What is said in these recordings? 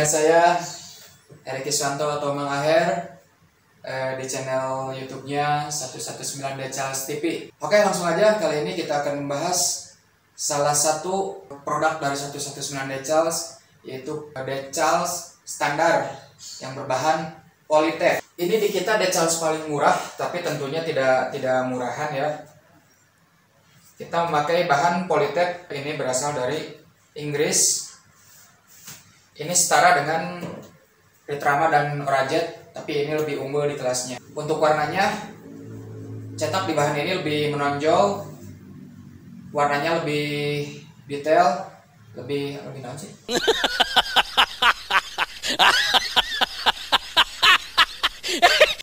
Dengan saya Erik Iswanto atau Mang Aher di channel YouTube-nya 119 Decals TV. Oke, langsung aja. Kali ini kita akan membahas salah satu produk dari 119 Decals, yaitu Decals standar yang berbahan Polytech. Ini di kita Decals paling murah, tapi tentunya tidak murahan ya. Kita memakai bahan Polytech, ini berasal dari Inggris. Ini setara dengan Ritrama dan Orajet, tapi ini lebih unggul di kelasnya. Untuk warnanya, cetak di bahan ini lebih menonjol, warnanya lebih detail, lebih naon sih?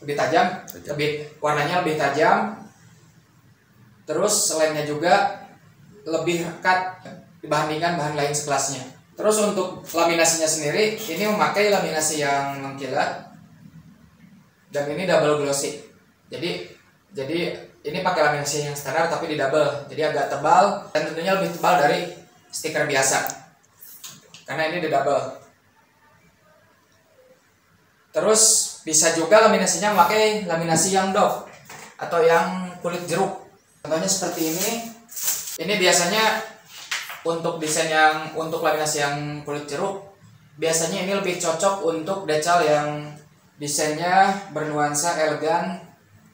Lebih tajam, warnanya lebih tajam. Terus lemnya juga lebih rekat dibandingkan bahan lain sekelasnya. Terus untuk laminasinya sendiri, ini memakai laminasi yang mengkilat dan ini double glossy. Jadi ini pakai laminasi yang standar tapi di double, jadi agak tebal dan tentunya lebih tebal dari stiker biasa karena ini di double. Terus bisa juga laminasinya memakai laminasi yang doff atau yang kulit jeruk. Contohnya seperti ini. Ini biasanya untuk laminasi yang kulit jeruk, biasanya ini lebih cocok untuk decal yang desainnya bernuansa elegan,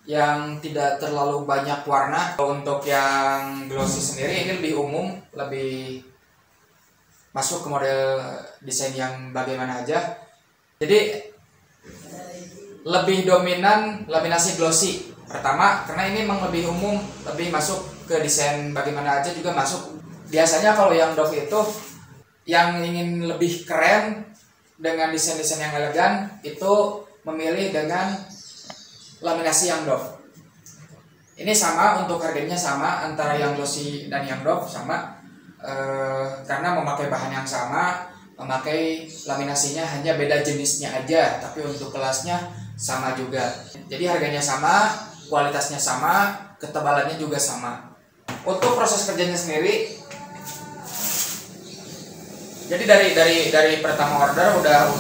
yang tidak terlalu banyak warna. Untuk yang glossy sendiri ini lebih umum, lebih masuk ke model desain yang bagaimana aja. Jadi lebih dominan laminasi glossy pertama karena ini memang lebih umum, lebih masuk ke desain bagaimana aja juga masuk. Biasanya kalau yang doff itu yang ingin lebih keren dengan desain-desain yang elegan itu memilih dengan laminasi yang doff. Ini sama, untuk harganya sama antara yang glossy dan yang doff sama, karena memakai bahan yang sama, memakai laminasinya hanya beda jenisnya aja, tapi untuk kelasnya sama juga. Jadi harganya sama, kualitasnya sama, ketebalannya juga sama. Untuk proses kerjanya sendiri, jadi dari pertama order udah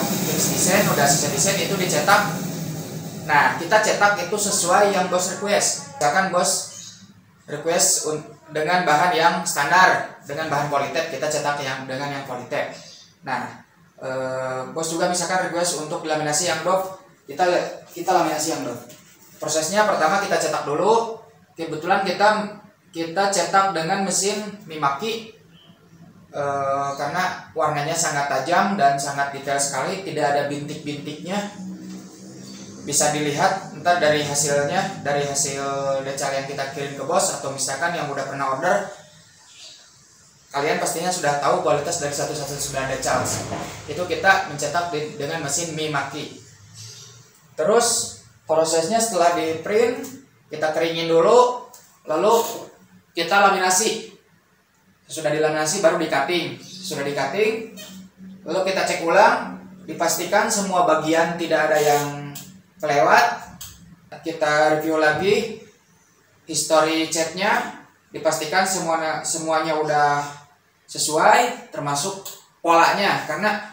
finish desain, udah sisa desain itu dicetak. Nah, kita cetak itu sesuai yang bos request. Misalkan bos request dengan bahan yang standar, dengan bahan Polytech, kita cetak dengan yang Polytech. Nah, bos juga misalkan request untuk laminasi yang doff, kita laminasi yang doff. Prosesnya pertama kita cetak dulu. Kebetulan kita cetak dengan mesin Mimaki. Karena warnanya sangat tajam dan sangat detail sekali, tidak ada bintik-bintiknya. Bisa dilihat ntar dari hasil decal yang kita kirim ke bos, atau misalkan yang udah pernah order, kalian pastinya sudah tahu kualitas dari 119 Decals. Itu kita mencetak dengan mesin Mimaki. Terus prosesnya setelah di print, kita keringin dulu, lalu kita laminasi. Sudah dilaminasi baru di cutting. Sudah di cutting, lalu kita cek ulang, dipastikan semua bagian tidak ada yang kelewat. Kita review lagi history catnya, dipastikan semuanya udah sesuai, termasuk polanya. Karena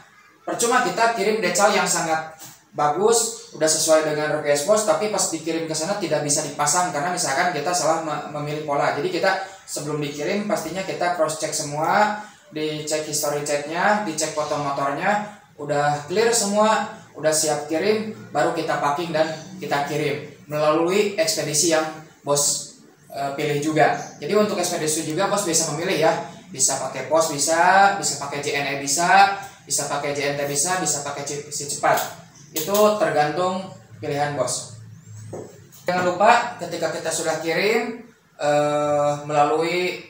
percuma kita kirim decal yang sangat bagus, udah sesuai dengan request bos, tapi pas dikirim ke sana tidak bisa dipasang karena misalkan kita salah memilih pola. Jadi kita sebelum dikirim pastinya kita cross check semua, dicek history chatnya, dicek foto motornya, udah clear semua, udah siap kirim, baru kita packing dan kita kirim melalui ekspedisi yang bos pilih juga. Jadi untuk ekspedisi juga bos bisa memilih ya, bisa pakai pos, bisa pakai JNE, bisa pakai JNT, bisa pakai si cepat. Itu tergantung pilihan bos. Jangan lupa ketika kita sudah kirim, melalui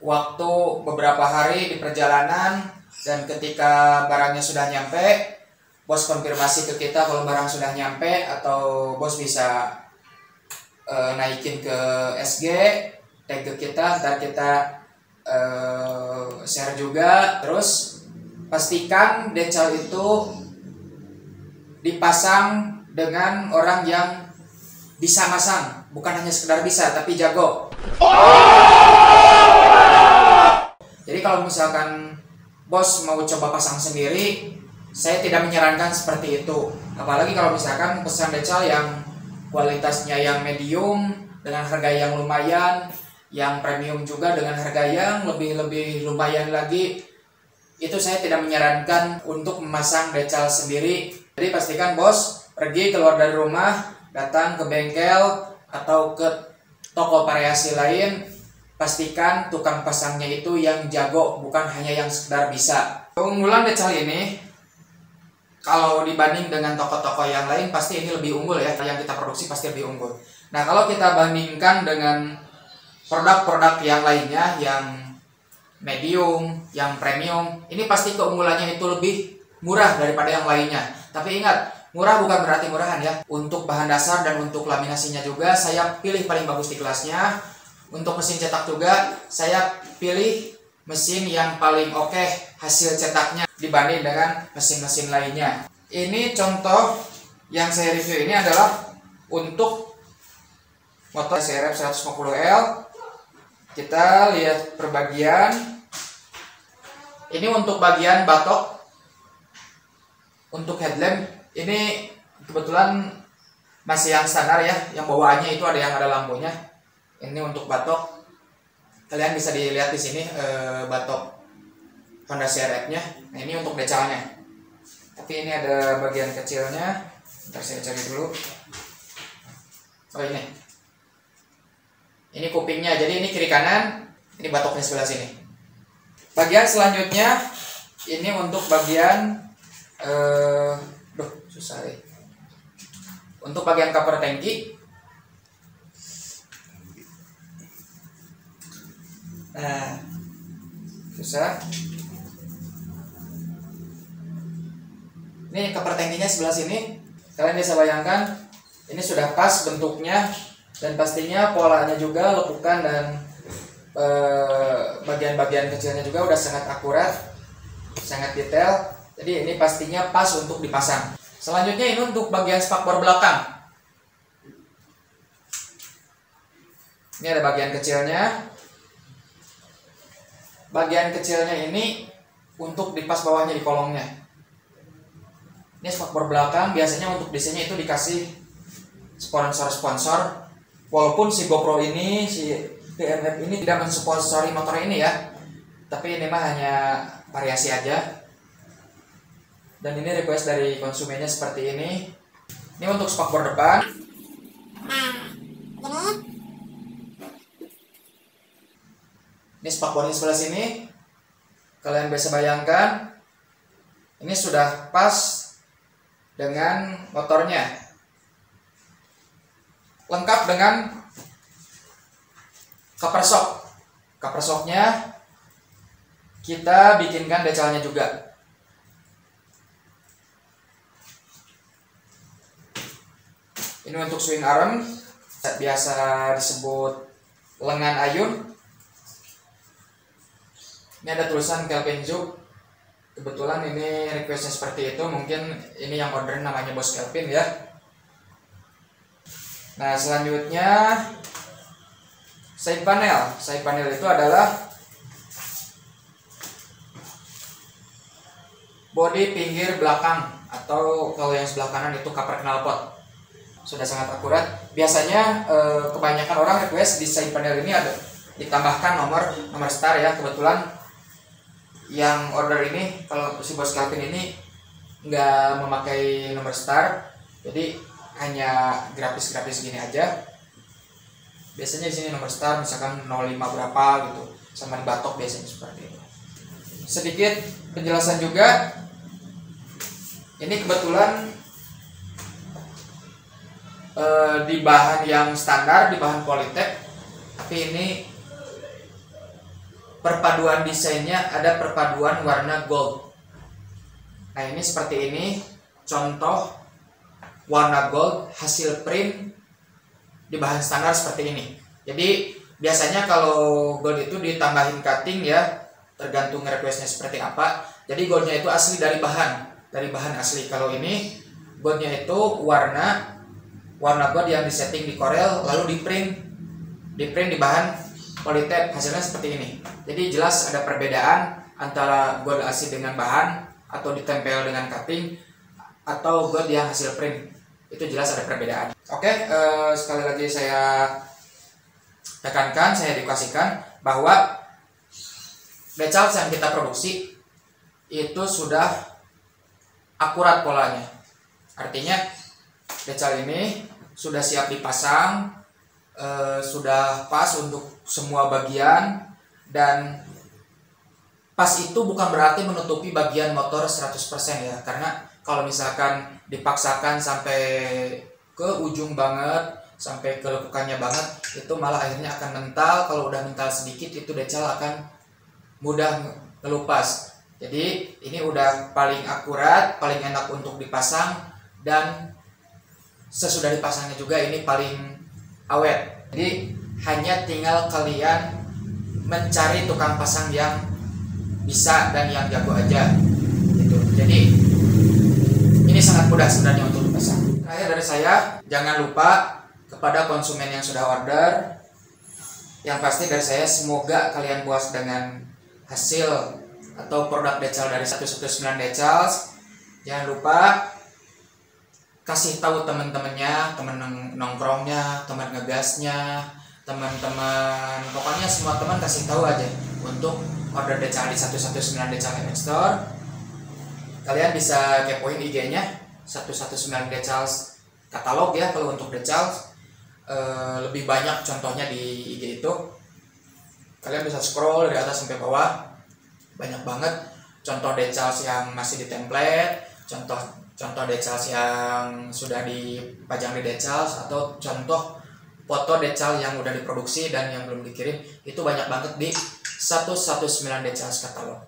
waktu beberapa hari di perjalanan, dan ketika barangnya sudah nyampe, bos konfirmasi ke kita kalau barang sudah nyampe, atau bos bisa naikin ke SG, tag ke kita, ntar kita share juga. Terus pastikan decal itu dipasang dengan orang yang bisa masang, bukan hanya sekedar bisa tapi jago. Jadi kalau misalkan bos mau coba pasang sendiri, saya tidak menyarankan seperti itu. Apalagi kalau misalkan pesan decal yang kualitasnya yang medium dengan harga yang lumayan, yang premium juga dengan harga yang lebih lumayan lagi, itu saya tidak menyarankan untuk memasang decal sendiri. Jadi pastikan bos pergi keluar dari rumah, datang ke bengkel atau ke toko variasi lain, pastikan tukang pasangnya itu yang jago, bukan hanya yang sekedar bisa. Keunggulan decal ini, kalau dibanding dengan toko-toko yang lain, pasti ini lebih unggul ya. Yang kita produksi pasti lebih unggul. Nah, kalau kita bandingkan dengan produk-produk yang lainnya, yang medium, yang premium, ini pasti keunggulannya itu lebih murah daripada yang lainnya. Tapi ingat, murah bukan berarti murahan ya. Untuk bahan dasar dan untuk laminasinya juga, saya pilih paling bagus di kelasnya. Untuk mesin cetak juga, saya pilih mesin yang paling oke hasil cetaknya dibanding dengan mesin-mesin lainnya. Ini contoh yang saya review ini adalah untuk motor CRF 150L. Kita lihat per bagian. Ini untuk bagian batok. Untuk headlamp ini kebetulan masih yang standar ya, yang bawaannya itu ada yang ada lampunya. Ini untuk batok, kalian bisa dilihat di sini batok Honda CRF-nya. Nah, ini untuk decalnya. Tapi ini ada bagian kecilnya. Ntar saya cari dulu. Oh ini. Ini kupingnya. Jadi ini kiri kanan. Ini batoknya sebelah sini. Bagian selanjutnya ini untuk bagian susah ya. Untuk bagian cover tangki. Nah, susah. Ini cover tangkinya sebelah sini. Kalian bisa bayangkan, ini sudah pas bentuknya dan pastinya polanya juga, lekukan dan bagian-bagian kecilnya juga udah sangat akurat, sangat detail. Jadi ini pastinya pas untuk dipasang. Selanjutnya ini untuk bagian spakbor belakang. Ini ada bagian kecilnya. Bagian kecilnya ini untuk dipas bawahnya di kolongnya. Ini spakbor belakang, biasanya untuk desainnya itu dikasih sponsor-sponsor. Walaupun si GoPro ini, si PMF ini tidak mensponsori motor ini ya, tapi ini mah hanya variasi aja. Dan ini request dari konsumennya seperti ini. Ini untuk spakbor depan. Ini spakbornya sebelah sini. Kalian bisa bayangkan, ini sudah pas dengan motornya. Lengkap dengan cover shock. Cover shocknya kita bikinkan decalnya juga. Ini untuk swing arm, biasa disebut lengan ayun. Ini ada tulisan Kelvin Zouk. Kebetulan ini requestnya seperti itu. Mungkin ini yang order namanya Bos Kelvin ya. Nah, selanjutnya side panel. Side panel itu adalah bodi pinggir belakang, atau kalau yang sebelah kanan itu cover knalpot. Sudah sangat akurat. Biasanya kebanyakan orang request di side panel ini ada ditambahkan nomor star ya. Kebetulan yang order ini, kalau si Bos Kelvin ini nggak memakai nomor star, jadi hanya grafis-grafis gini aja. Biasanya di sini nomor star misalkan 05 berapa gitu, sama di batok biasanya seperti itu. Sedikit penjelasan juga. Ini kebetulan di bahan yang standar, di bahan Polytech, tapi ini perpaduan desainnya ada perpaduan warna gold. Nah, ini seperti ini contoh warna gold hasil print di bahan standar seperti ini. Jadi biasanya kalau gold itu ditambahin cutting ya, tergantung requestnya seperti apa. Jadi goldnya itu asli dari bahan asli. Kalau ini goldnya itu warna gold yang disetting di Corel lalu di print di bahan Polytech, hasilnya seperti ini. Jadi jelas ada perbedaan antara gold asli dengan bahan atau ditempel dengan cutting atau gold yang hasil print. Itu jelas ada perbedaan. Oke, sekali lagi saya tekankan, saya edukasikan bahwa decals yang kita produksi itu sudah akurat polanya. Artinya decal ini sudah siap dipasang, sudah pas untuk semua bagian, dan pas itu bukan berarti menutupi bagian motor 100% ya, karena kalau misalkan dipaksakan sampai ke ujung banget, sampai ke lekukannya banget, itu malah akhirnya akan mental. Kalau udah mental sedikit itu decal akan mudah ngelupas. Jadi ini udah paling akurat, paling enak untuk dipasang, dan sesudah dipasangnya juga ini paling awet. Jadi hanya tinggal kalian mencari tukang pasang yang bisa dan yang jago aja gitu. Jadi ini sangat mudah sebenarnya untuk dipasang. Terakhir dari saya, jangan lupa kepada konsumen yang sudah order, yang pasti dari saya semoga kalian puas dengan hasil atau produk decal dari 119 Decals. Jangan lupa kasih tahu teman-temannya, teman nongkrongnya, teman ngegasnya, teman-teman, pokoknya semua teman kasih tahu aja untuk order decal di 119 Decal MX Store. Kalian bisa kepoin IG-nya 119 Decals katalog ya. Kalau untuk decal lebih banyak contohnya di IG itu. Kalian bisa scroll dari atas sampai bawah, banyak banget contoh decals yang masih di template, contoh decals yang sudah dipajang di decals, atau contoh foto decal yang udah diproduksi dan yang belum dikirim. Itu banyak banget di 119 Decals katalog.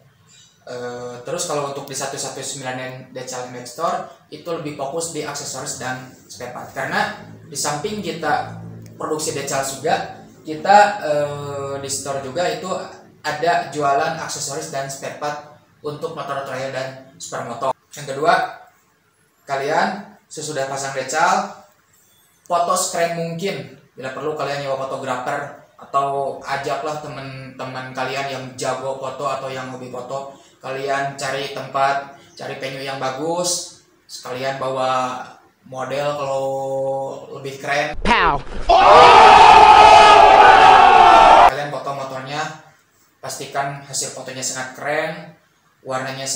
Terus kalau untuk di 119 Decal MX Store itu lebih fokus di aksesoris dan spare part, karena di samping kita produksi decals juga, kita di store juga itu ada jualan aksesoris dan spare part untuk motor trail dan super moto. Yang kedua, kalian sesudah pasang decal, foto sekeren mungkin. Bila perlu kalian nyewa fotografer atau ajaklah teman-teman kalian yang jago foto atau yang hobi foto. Kalian cari tempat, cari venue yang bagus, sekalian bawa model kalau lebih keren. Pow! Kalian foto motornya, pastikan hasil fotonya sangat keren, warnanya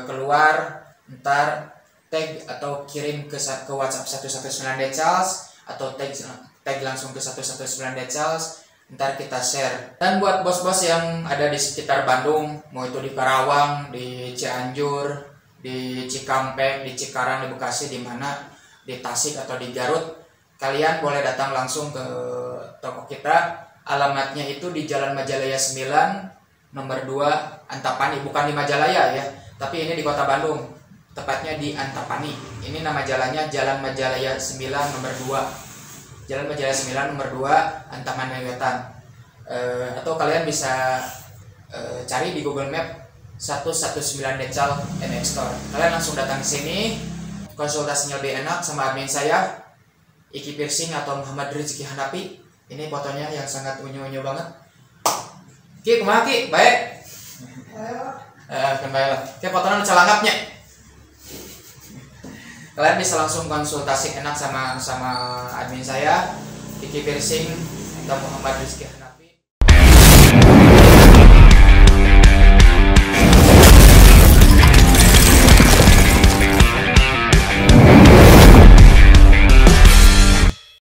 keluar. Ntar tag atau kirim ke WhatsApp 119 Decals atau tag langsung ke 119 Decals. Ntar kita share. Dan buat bos-bos yang ada di sekitar Bandung, mau itu di Karawang, di Cianjur, di Cikampek, di Cikarang, di Bekasi, di mana, di Tasik atau di Garut, kalian boleh datang langsung ke toko kita. Alamatnya itu di Jalan Majalaya 9 nomor 2 Antapani, bukan di Majalaya ya, tapi ini di Kota Bandung, tepatnya di Antapani. Ini nama jalannya Jalan Majalaya 9 nomor 2. Jalan Majalaya 9 nomor 2 Antapani Wetan. Atau kalian bisa cari di Google Map 119 Decal MX Store. Kalian langsung datang ke sini, konsultasinya lebih enak sama admin saya, Iki Piercing atau Muhammad Rizky Hanapi. Ini fotonya yang sangat unyu-unyu banget. Ki, kumaha Ki? Baik? Kembali lah. Ki, fotonya celangapnya. Kalian bisa langsung konsultasi enak sama admin saya, Iki Piercing atau Muhammad Rizky.